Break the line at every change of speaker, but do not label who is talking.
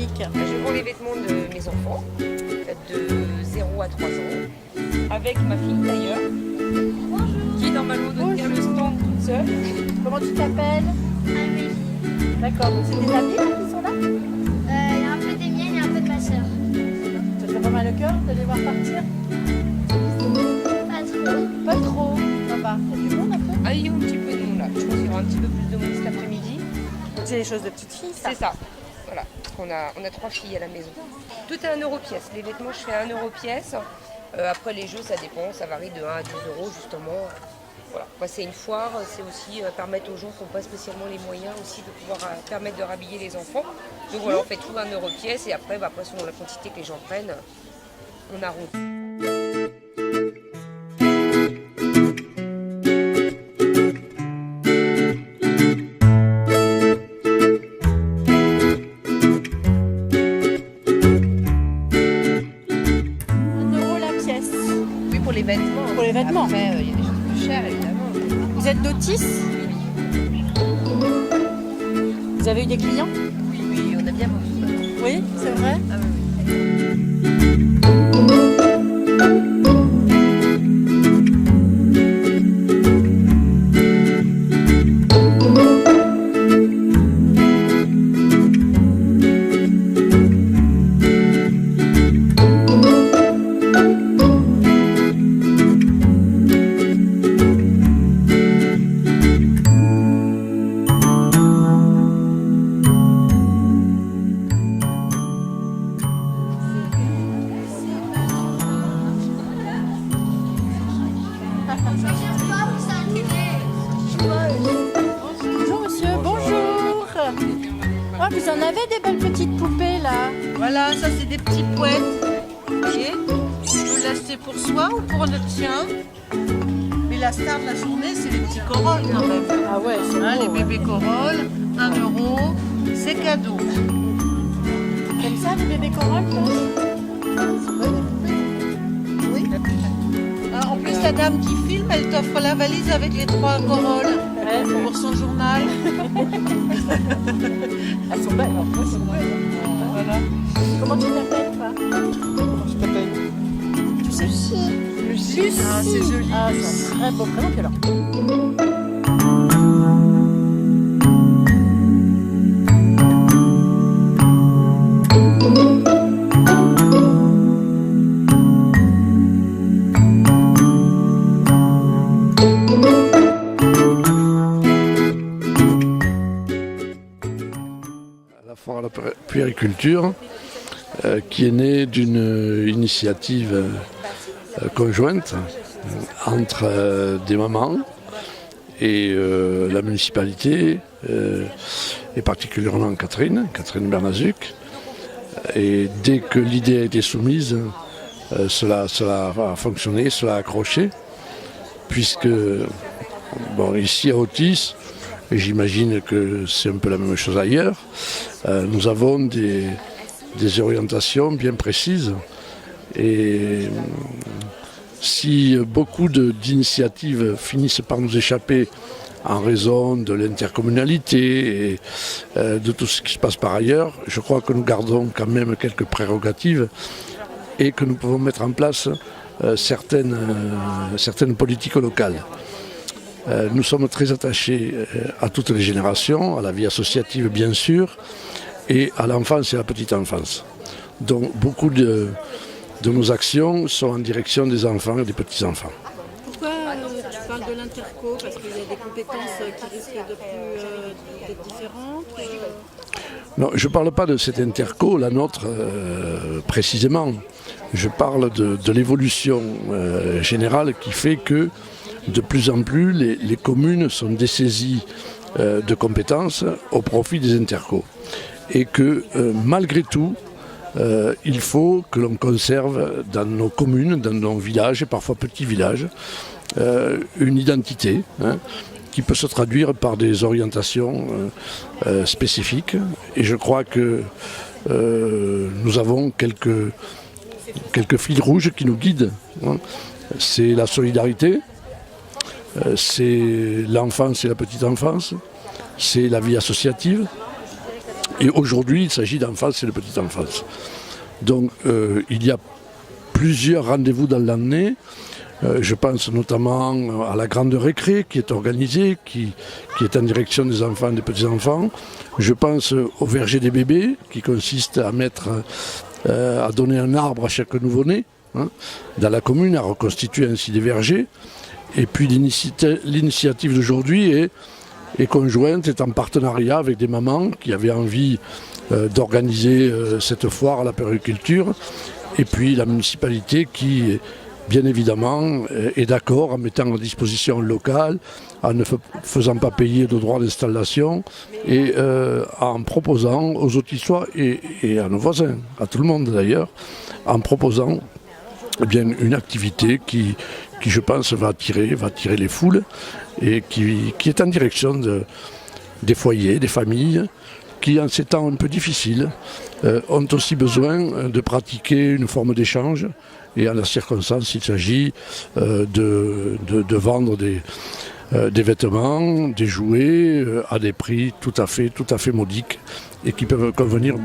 magnifique.
Je vends les vêtements de mes enfants, de 0 à 3 ans, avec ma fille d'ailleurs, qui normalement doit tenir le stand toute seule.
Comment tu t'appelles?
Amélie.
D'accord, donc c'est des amis là, qui sont là?
Il y a un peu des miennes et un peu de ma soeur.
Ça te fait pas mal au cœur de les voir partir?
Pas trop.
Pas trop, ça va. Il y a du monde un peu?
Ah, il y a un petit peu de monde là, je pense qu'il y aura un petit peu plus de monde cet après-midi.
C'est des choses de petites filles, ça?
C'est ça, voilà, parce qu'on a 3 filles à la maison. Tout est 1 euro pièce, les vêtements je fais 1 euro pièce. Après les jeux ça dépend, ça varie de 1 à 10 euros justement. Voilà. Bah, c'est une foire, c'est aussi permettre aux gens qui n'ont pas spécialement les moyens aussi de pouvoir permettre de rhabiller les enfants. Donc voilà, on fait tout 1 euro pièce et après, après selon la quantité que les gens prennent, on arrondit. Pour les vêtements.
Pour les vêtements.
Après, il y a des choses plus chères, évidemment.
Vous êtes d'Otis? Vous avez eu des clients?
Oui, on a bien beaucoup.
Oui, c'est vrai?
Ah oui.
Bonjour monsieur, bonjour. Ah, vous en avez des belles petites poupées là.
Voilà, ça c'est des petits poètes. Vous voyez, on peut l'acheter pour soi ou pour le tien. Mais la star de la journée, c'est les petits corolles quand même.
Ah ouais, c'est
Hein,
beau,
les
ouais.
bébés corolles, 1 euro, c'est cadeau.
Comme ça, les bébés corolles, toi?
Oui. Ah, en plus, la dame qui filme, elle t'offre la valise avec les 3 corolles
Ouais,
pour son journal.
elles sont belles, en fait, c'est belles.
Voilà.
Comment tu t'appelles, toi?
Comment tu t'appelles?
Tu sais?
Lucie. Ah, c'est joli.
Ah, c'est un très beau prénom, puis alors.
La foire à la puériculture qui est née d'une initiative conjointe entre des mamans et la municipalité et particulièrement Catherine Bernazuc. Et dès que l'idée a été soumise, cela a fonctionné, cela a accroché, puisque ici à Otis, et j'imagine que c'est un peu la même chose ailleurs, nous avons des orientations bien précises. Et si beaucoup d'initiatives finissent par nous échapper en raison de l'intercommunalité et de tout ce qui se passe par ailleurs, je crois que nous gardons quand même quelques prérogatives et que nous pouvons mettre en place certaines politiques locales. Nous sommes très attachés à toutes les générations, à la vie associative bien sûr, et à l'enfance et à la petite enfance. Donc beaucoup de nos actions sont en direction des enfants et des petits-enfants.
Pourquoi tu parles de l'interco? Parce qu'il y a des compétences qui risquent d'être différentes?
Non, je ne parle pas de cette interco, la nôtre précisément. Je parle de l'évolution générale qui fait que de plus en plus les communes sont dessaisies de compétences au profit des intercos. Et que malgré tout, il faut que l'on conserve dans nos communes, dans nos villages, et parfois petits villages, une identité qui peut se traduire par des orientations spécifiques. Et je crois que nous avons quelques fils rouges qui nous guident. C'est la solidarité, c'est l'enfance et la petite enfance, c'est la vie associative, Et aujourd'hui, il s'agit d'enfance et de petite enfance. Donc il y a plusieurs rendez-vous dans l'année. Je pense notamment à la grande récré qui est organisée, qui est en direction des enfants et des petits-enfants. Je pense au verger des bébés qui consiste à donner un arbre à chaque nouveau-né dans la commune, à reconstituer ainsi des vergers. Et puis l'initiative d'aujourd'hui est conjointe, est en partenariat avec des mamans qui avaient envie d'organiser cette foire à la puériculture. Et puis la municipalité qui, bien évidemment, est d'accord en mettant à disposition locale, en ne faisant pas payer de droits d'installation et en proposant aux autissois et à nos voisins, à tout le monde d'ailleurs, en proposant une activité qui, je pense, va attirer les foules et qui est en direction des foyers, des familles, qui, en ces temps un peu difficiles, ont aussi besoin de pratiquer une forme d'échange. Et en la circonstance, il s'agit de vendre des vêtements, des jouets à des prix tout à fait modiques et qui peuvent convenir.